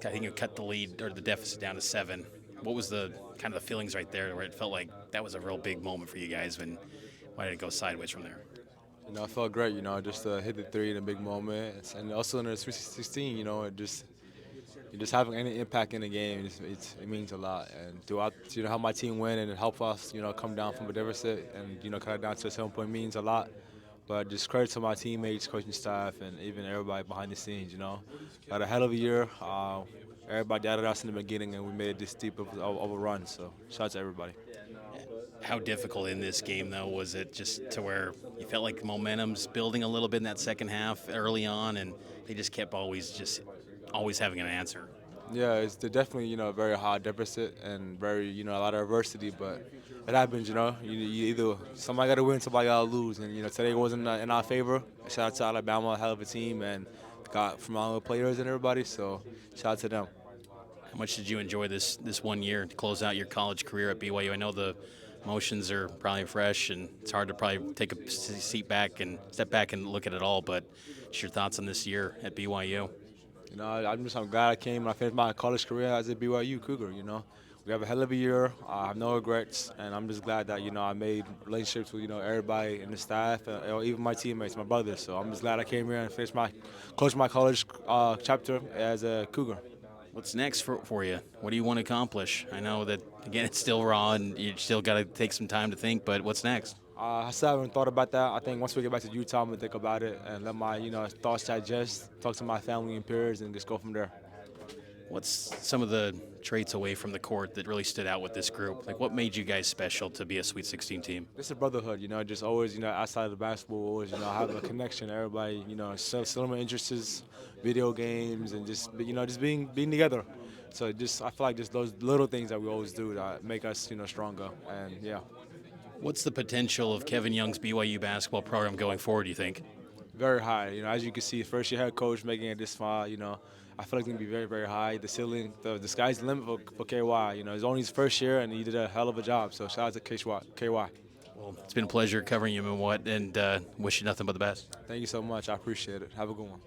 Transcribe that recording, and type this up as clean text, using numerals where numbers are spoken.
I think you cut the lead or the deficit down to 7. What was the kind of the feelings right there where it felt like that was a real big moment for you guys? Why did it go sideways from there? I felt great, just to hit the three in a big moment. And also in the Sweet 16, just having any impact in the game, it means a lot. And throughout, how my team win and help us, come down from a deficit and, cut it down to a 7 point means a lot. But just credit to my teammates, coaching staff, and even everybody behind the scenes, Had a hell of a year. Everybody doubted us in the beginning, and we made it this deep of a run. So shout out to everybody. How difficult in this game, though, was it just to where you felt like momentum's building a little bit in that second half early on, and they just kept always having an answer? Yeah, it's definitely a very high deficit and very a lot of adversity, but it happens. You either somebody got to win, somebody got to lose, and today wasn't in our favor. Shout out to Alabama, a hell of a team, and got phenomenal players and everybody. So shout out to them. How much did you enjoy this one year to close out your college career at BYU? I know the emotions are probably fresh, and it's hard to probably take a seat back and step back and look at it all. But just your thoughts on this year at BYU? I'm glad I came and I finished my college career as a BYU Cougar. We have a hell of a year. I have no regrets, and I'm just glad that I made relationships with everybody in the staff, even my teammates, my brothers. So I'm just glad I came here and closed my college chapter as a Cougar. What's next for you? What do you want to accomplish? I know that, again, it's still raw and you still got to take some time to think, but what's next? I still haven't thought about that. I think once we get back to Utah, I'm gonna think about it and let my thoughts digest, talk to my family and peers, and just go from there. What's some of the traits away from the court that really stood out with this group? Like, what made you guys special to be a Sweet 16 team? It's a brotherhood, just always, outside of the basketball, always, have a connection. Everybody, similar interests, video games, and just being together. So I feel like just those little things that we always do that make us, stronger. And yeah. What's the potential of Kevin Young's BYU basketball program going forward, do you think? Very high. As you can see, first year head coach making it this far. I feel like it's gonna be very, very high. The ceiling, the sky's the limit for KY. It's only his first year, and he did a hell of a job. So shout out to KY. Well, it's been a pleasure covering you, Mawot, and wish you nothing but the best. Thank you so much. I appreciate it. Have a good one.